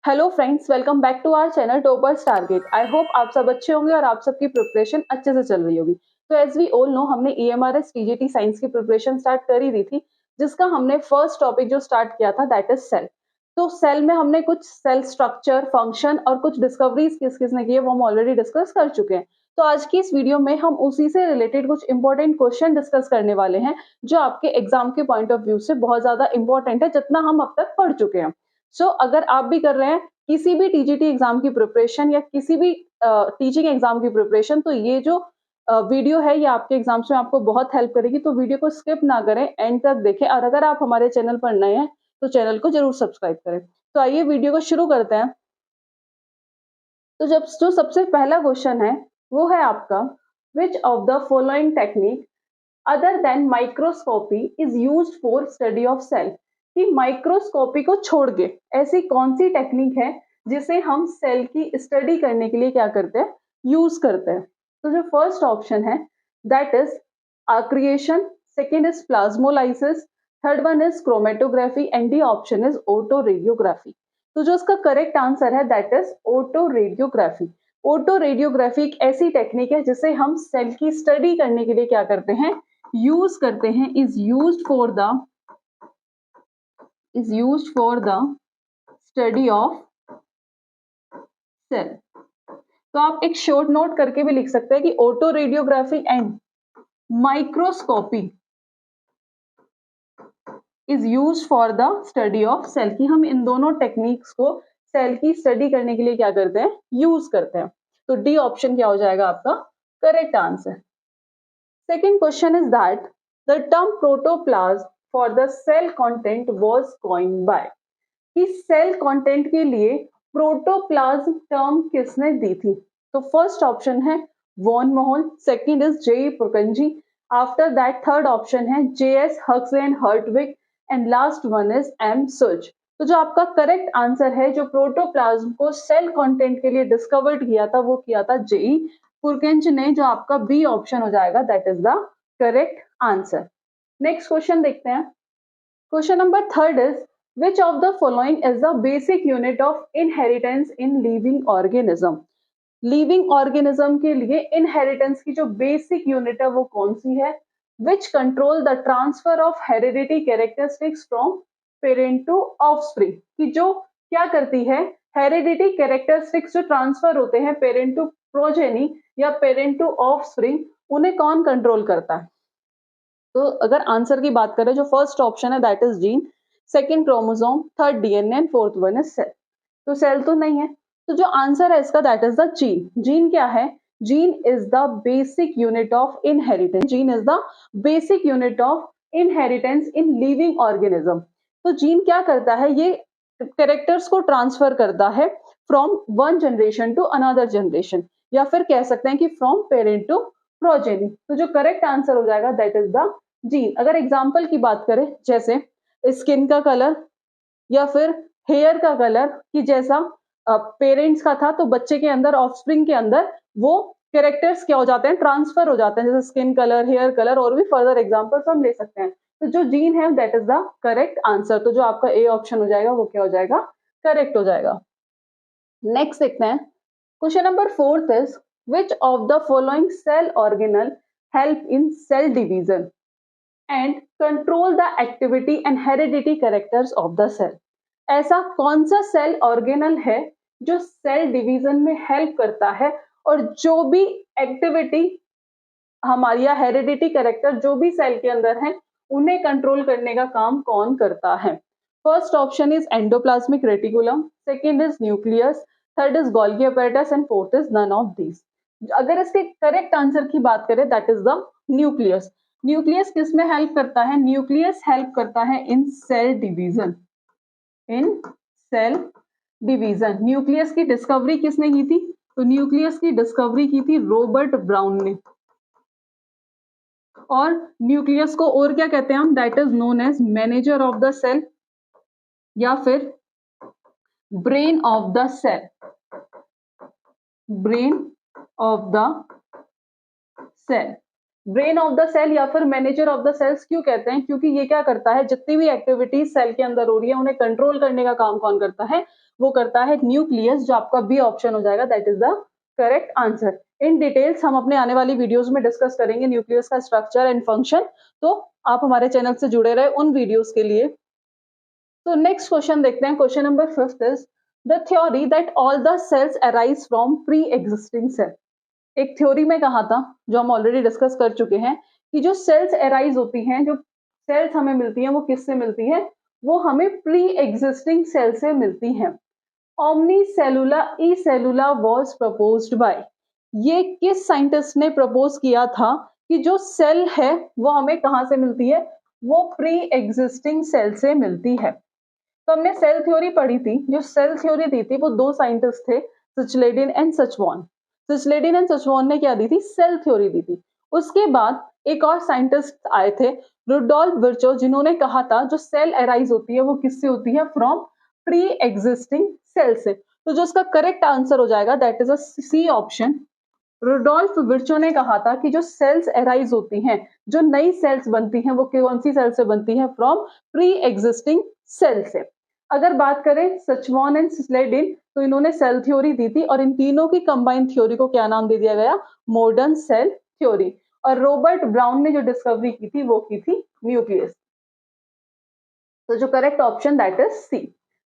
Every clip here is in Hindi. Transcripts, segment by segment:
Hello friends, welcome back to our channel toppers target. I hope आप सब अच्छे होंगे और आप सबकी प्रिपरेशन अच्छे से चल रही होगी। तो एज वी ऑल नो, हमने EMRS TGT साइंस की प्रिपरेशन स्टार्ट कर ही दी थी, जिसका हमने फर्स्ट टॉपिक जो स्टार्ट किया था दैट इज सेल। तो सेल में हमने कुछ सेल स्ट्रक्चर, फंक्शन और कुछ डिस्कवरीज किस किसने की है वो हम ऑलरेडी डिस्कस कर चुके हैं। तो आज की इस वीडियो में हम उसी से रिलेटेड कुछ इंपॉर्टेंट क्वेश्चन डिस्कस करने वाले हैं, जो आपके एग्जाम के पॉइंट ऑफ व्यू से बहुत ज्यादा इंपॉर्टेंट है, जितना हम अब तक पढ़ चुके हैं। अगर आप भी कर रहे हैं किसी भी टीजीटी एग्जाम की प्रिपरेशन या किसी भी टीचिंग एग्जाम की प्रिपरेशन, तो ये जो वीडियो है ये आपके एग्जाम्स में आपको बहुत हेल्प करेगी। तो वीडियो को स्किप ना करें, एंड तक देखें। और अगर आप हमारे चैनल पर नए हैं तो चैनल को जरूर सब्सक्राइब करें। तो आइए वीडियो को शुरू करते हैं। तो जब जो सबसे पहला क्वेश्चन है वो है आपका, which of the following technique other than microscopy is used for study of cell. कि माइक्रोस्कोपी को छोड़ के ऐसी कौन सी टेक्निक है जिसे हम सेल की स्टडी करने के लिए क्या करते हैं, यूज करते हैं। तो जो फर्स्ट ऑप्शन है दैट इज आक्रिएशन, second is plasmolysis, third one is chromatography and D option is autoradiography. तो जो इसका करेक्ट आंसर है that is autoradiography. Autoradiography एक ऐसी टेक्निक है जिसे हम सेल की स्टडी करने के लिए क्या करते हैं, यूज करते हैं। Is used for the study of cell. तो आप एक शॉर्ट नोट करके भी लिख सकते हैं कि auto radiography and microscopy is used for the study of cell. कि हम इन दोनों टेक्निक्स को सेल की स्टडी करने के लिए क्या करते हैं, यूज करते हैं। तो डी ऑप्शन क्या हो जाएगा आपका correct answer. Second question is that the term protoplasm for the cell content was coined by। कि सेल कंटेंट के लिए प्रोटोप्लाज्म टर्म किसने दी थी। तो फर्स्ट ऑप्शन है von Mohl, second is J Purkinje, after that third option है JS Huxley and Hertwig, and last one is M सुच। तो जो आपका करेक्ट आंसर है, जो प्रोटोप्लाज्म को सेल कंटेंट के लिए डिस्कवर्ड किया था वो किया था JE पुरकेंज ने, जो आपका बी ऑप्शन हो जाएगा that is the correct answer. Next question देखते हैं। Question number third is which of the following is the basic unit of inheritance in living organism। Living organism के लिए इनहेरिटेंस की जो बेसिक यूनिट है वो कौन सी है। Which control the transfer of heredity characteristics from parent to offspring. कि जो क्या करती है, हेरिडिटी कैरेक्टरिस्टिक्स जो ट्रांसफर होते हैं पेरेंट टू प्रोजेनी या पेरेंट टू ऑफस्प्रिंग, उन्हें कौन कंट्रोल करता है। तो अगर आंसर की बात करें, जो फर्स्ट ऑप्शन है that is gene, second chromosome, third DNA and fourth one is cell. तो सेल तो नहीं है, तो जो आंसर है इसका that is the gene. Gene क्या है, gene is the basic unit of inheritance. Gene is the basic unit of inheritance in living organism. तो जीन क्या करता है, ये कैरेक्टर्स को ट्रांसफर करता है from one generation to another generation, या फिर कह सकते हैं कि फ्रॉम पेरेंट टू प्रोजेनी। तो जो करेक्ट आंसर हो जाएगा दैट इज द जीन। अगर एग्जाम्पल की बात करें, जैसे स्किन का कलर या फिर हेयर का कलर, कि जैसा पेरेंट्स का था तो बच्चे के अंदर, ऑफस्प्रिंग के अंदर वो कैरेक्टर्स क्या हो जाते हैं, ट्रांसफर हो जाते हैं, जैसे स्किन कलर, हेयर कलर, और भी फर्दर एग्जांपल्स हम ले सकते हैं। तो जो जीन है that is the correct answer. तो जो आपका ए ऑप्शन हो जाएगा वो क्या हो जाएगा, करेक्ट हो जाएगा। नेक्स्ट देखते हैं। Question number fourth is which of the following cell organelle help in cell division and control the activity and heredity characters of the cell। ऐसा कौन सा सेल ऑर्गेनल है जो सेल डिवीजन में हेल्प करता है, और जो भी एक्टिविटी हमारी या हेरिडिटी कैरेक्टर जो भी सेल के अंदर है उन्हें कंट्रोल करने का काम कौन करता है। First option is endoplasmic reticulum, second is nucleus, third is Golgi apparatus and fourth is none of these. अगर इसके करेक्ट आंसर की बात करें that is the nucleus. Nucleus किस में हेल्प करता है, न्यूक्लियस हेल्प करता है in cell division. In cell division nucleus की डिस्कवरी किसने की थी, तो न्यूक्लियस की डिस्कवरी की थी रॉबर्ट ब्राउन ने। और न्यूक्लियस को और क्या कहते हैं हम, that is known as manager of the cell या फिर brain of the cell. Brain of the cell, brain of the cell या फिर मैनेजर ऑफ द सेल्स क्यों कहते हैं, क्योंकि ये क्या करता है, जितनी भी एक्टिविटीज सेल के अंदर हो रही है उन्हें कंट्रोल करने का काम कौन करता है, वो करता है न्यूक्लियस, जो आपका बी ऑप्शन हो जाएगा, that is the correct answer. In details हम अपने आने वाली वीडियोस में डिस्कस करेंगे न्यूक्लियस का स्ट्रक्चर एंड फंक्शन, तो आप हमारे चैनल से जुड़े रहे उन वीडियोस के लिए। तो नेक्स्ट क्वेश्चन देखते हैं, question number 5 is the theory that all the cells arise from pre existing cell. एक थ्योरी में कहा था, जो हम ऑलरेडी डिस्कस कर चुके हैं, कि जो सेल्स अराइज होती हैं, जो सेल्स हमें मिलती हैं, वो किससे मिलती है? वो हमें प्री एग्जिस्टिंग सेल से मिलती हैं। ओमनी सेलुला ई सेलुला वॉज प्रपोज्ड बाय, ये किस साइंटिस्ट ने प्रपोज किया था कि जो सेल है वो हमें कहां से मिलती है? वो प्री एग्जिस्टिंग सेल से मिलती है। तो हमने सेल थ्योरी पढ़ी थी, जो सेल थ्योरी दी थी वो दो साइंटिस्ट थे, सिचलेडिन एंड सचवॉन। सिचलेडिन एंड सचवॉन ने क्या दी थी? सेल थ्योरी दी थी। उसके बाद एक और साइंटिस्ट आए थे, रुडोल्फ विर्चो, जिन्होंने कहा था जो सेल अराइज होती है वो किससे होती है? फ्रॉम प्री एग्जिस्टिंग सेल से। तो जो इसका करेक्ट आंसर हो जाएगा, that is a C option. Rudolf Virchow ने कहा था कि जो सेल्स अराइज होती हैं, जो नई सेल्स बनती हैं, वो कौन सी सेल से बनती हैं? फ्रॉम प्री एग्जिस्टिंग सेल से। अगर बात करें सचवॉन एंड सिस्लेडिन, तो इन्होंने सेल थ्योरी दी थी, और इन तीनों की कंबाइंड थ्योरी को क्या नाम दे दिया गया? Modern cell theory. और रॉबर्ट ब्राउन ने जो डिस्कवरी की थी वो की थी न्यूक्लियस। तो जो correct option, that is C.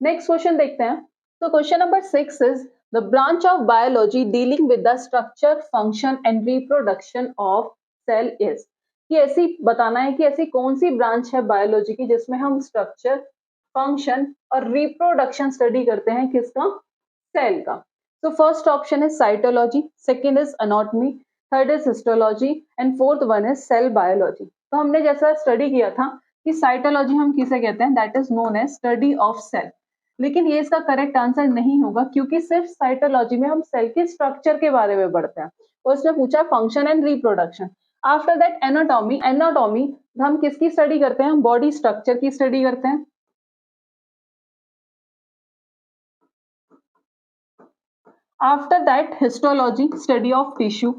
Next question देखते हैं। तो question number 6 is the branch of biology dealing with the structure, function and reproduction of cell is. ये ऐसी बताना है कि ऐसी कौन सी ब्रांच है बायोलॉजी की जिसमें हम स्ट्रक्चर, फंक्शन और रिप्रोडक्शन स्टडी करते हैं, किसका? सेल का। तो first option is cytology, second is anatomy, third is histology and fourth one is cell biology। तो हमने जैसा स्टडी किया था कि साइटोलॉजी हम किसे कहते हैं? That is known as study of cell. लेकिन ये इसका करेक्ट आंसर नहीं होगा, क्योंकि सिर्फ साइटोलॉजी में हम सेल के स्ट्रक्चर के बारे में पढ़ते हैं, और उसमें पूछा function and reproduction. After that anatomy, anatomy हम किसकी स्टडी करते हैं? बॉडी स्ट्रक्चर की स्टडी करते हैं। After that, histology, study of tissue,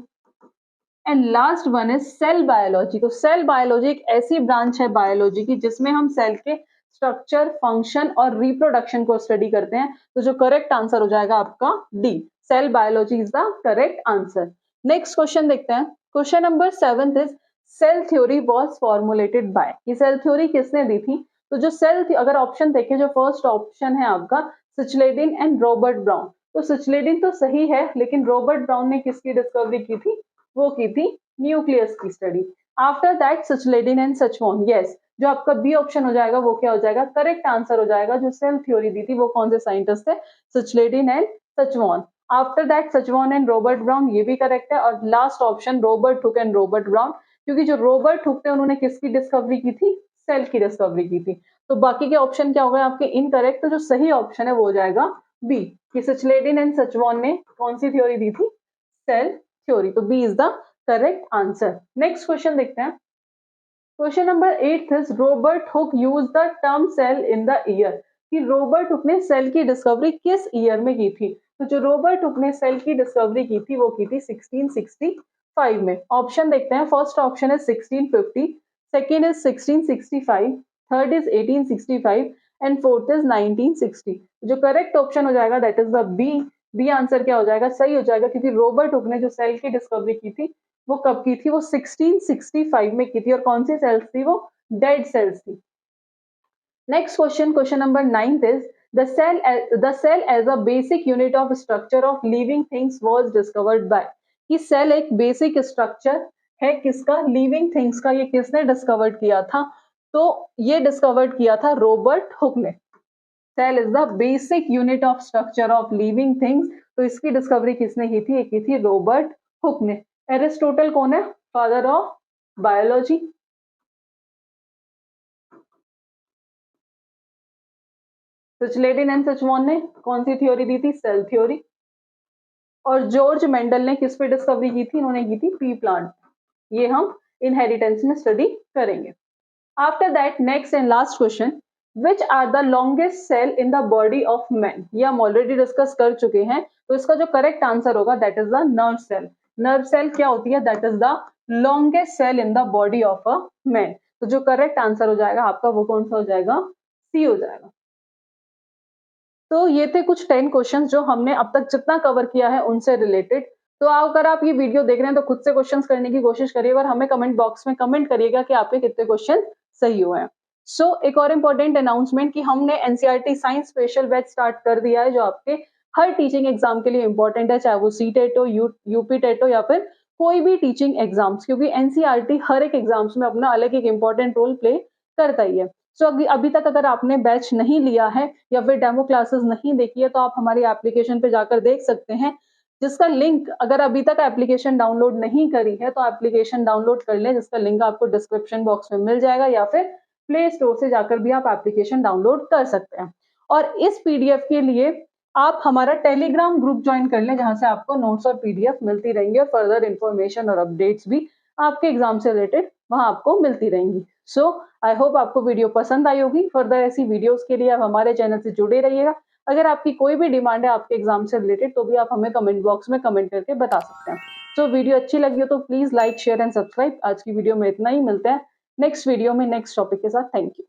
and last one is cell biology। तो सेल बायोलॉजी एक ऐसी ब्रांच है बायोलॉजी की जिसमें हम सेल के स्ट्रक्चर, फंक्शन और रिप्रोडक्शन को स्टडी करते हैं। तो जो करेक्ट आंसर हो जाएगा आपका D, cell biology is the correct answer. Next question देखते हैं। Question number 7 is cell theory was formulated by. ये सेल थ्योरी किसने दी थी? तो जो सेल, अगर ऑप्शन देखें, जो फर्स्ट ऑप्शन है आपका सिचलेडिन एंड रॉबर्ट ब्राउन। तो सिचलेडिन तो सही है, लेकिन रॉबर्ट ब्राउन ने किसकी डिस्कवरी की थी? वो की थी न्यूक्लियस की study. After that Schleiden and Schwann, yes, जो आपका बी ऑप्शन हो जाएगा वो क्या हो जाएगा? करेक्ट आंसर हो जाएगा। जो सेल थ्योरी दी थी वो कौन से साइंटिस्ट थे? Schleiden and Schwann. After that Schwann and Robert Brown, ये भी करेक्ट है। और last option Robert Hooke and Robert Brown, क्योंकि जो रॉबर्ट हुक थे उन्होंने किसकी डिस्कवरी की थी? सेल की डिस्कवरी की थी। तो बाकी के ऑप्शन क्या हो गए आपके? इनकरेक्ट। तो जो सही ऑप्शन है वो हो जाएगा बी, कि सिचलेडिन एंड सचवॉन ने कौन सी थ्योरी दी थी? Cell theory. तो B is the correct answer. Next question देखते हैं। Question number 8 is Robert Hooke use the term cell in the year. कि रॉबर्ट हुक ने सेल की डिस्कवरी किस ईयर में की थी? तो जो रॉबर्ट हुक ने सेल की डिस्कवरी की थी वो की थी 1665 में। ऑप्शन देखते हैं। फर्स्ट ऑप्शन है 1650, second is 1665, third is 1865 and fourth is 1960। जो करेक्ट ऑप्शन हो जाएगा that is the B. B answer क्या हो जाएगा? सही हो जाएगा, क्योंकि रॉबर्ट हुक ने जो सेल की डिस्कवरी की थी वो कब की थी? वो 1665 में की थी। और कौन सी सेल्स थी? वो डेड सेल्स थी। Next question, question number 9 is the cell as a basic unit of structure of living things was discovered by। कि सेल एक बेसिक स्ट्रक्चर है किसका? लिविंग थिंग्स का। ये किसने डिस्कवर किया था? तो ये डिस्कवर किया था रॉबर्ट हुक ने। Cell is the basic unit of structure of living things. तो इसकी डिस्कवरी किसने की थी? ये की थी रॉबर्ट हुक ने। एरिस्टोटल कौन है? Father of biology. Schleiden and Schwann ने कौन सी थ्योरी दी थी? Cell theory. और जॉर्ज मेंडल ने किस पे डिस्कवरी की थी? इन्होंने की थी पी प्लांट। ये हम इनहेरिटेंस में स्टडी करेंगे। After that next and last question, which are the longest cell in the body of man. ये हम ऑलरेडी डिस्कस कर चुके हैं। तो इसका जो करेक्ट आंसर होगा that is the nerve cell. Nerve cell क्या होती है? That is the longest cell in the body of a man. तो जो करेक्ट आंसर हो जाएगा आपका वो कौन सा हो जाएगा? सी हो जाएगा। तो ये थे कुछ 10 क्वेश्चंस जो हमने अब तक जितना कवर किया है उनसे रिलेटेड। तो अगर आप ये वीडियो देख रहे हैं तो खुद से क्वेश्चंस करने की कोशिश करिएगा और हमें कमेंट बॉक्स में कमेंट करिएगा कि आपके कितने क्वेश्चन सही हुए हैं। एक और इम्पोर्टेंट अनाउंसमेंट कि हमने NCERT science special batch start कर दिया है जो आपके हर टीचिंग एग्जाम के लिए इंपॉर्टेंट है, चाहे वो सीटेट हो, यूपी टेट हो या फिर कोई भी टीचिंग एग्जाम्स, क्योंकि एनसीईआरटी हर एक एग्जाम्स में अपना अलग एक इंपॉर्टेंट रोल प्ले करता ही है। अभी तक अगर आपने बैच नहीं लिया है या फिर डेमो क्लासेस नहीं देखी है तो आप हमारी एप्लीकेशन पे जाकर देख सकते हैं, जिसका लिंक, अगर अभी तक एप्लीकेशन डाउनलोड नहीं करी है तो एप्लीकेशन डाउनलोड कर लें, जिसका लिंक आपको डिस्क्रिप्शन बॉक्स में मिल जाएगा या फिर प्ले स्टोर से जाकर भी आप एप्लीकेशन डाउनलोड कर सकते हैं। और इस पीडीएफ के लिए आप हमारा टेलीग्राम ग्रुप ज्वाइन कर लें, जहां से आपको नोट्स और पीडीएफ मिलती रहेंगी और फर्दर इंफॉर्मेशन और अपडेट्स भी आपके एग्जाम से रिलेटेड वहां आपको मिलती रहेंगी। आई होप आपको वीडियो पसंद आई होगी। फर्दर ऐसी वीडियोस के लिए आप हमारे चैनल से जुड़े रहिएगा। अगर आपकी कोई भी डिमांड है आपके एग्जाम से रिलेटेड तो भी आप हमें कमेंट बॉक्स में कमेंट करके बता सकते हैं। वीडियो अच्छी लगी हो तो please like, share and subscribe. आज की वीडियो में इतना ही, मिलते हैं नेक्स्ट वीडियो में नेक्स्ट टॉपिक के साथ। Thank you.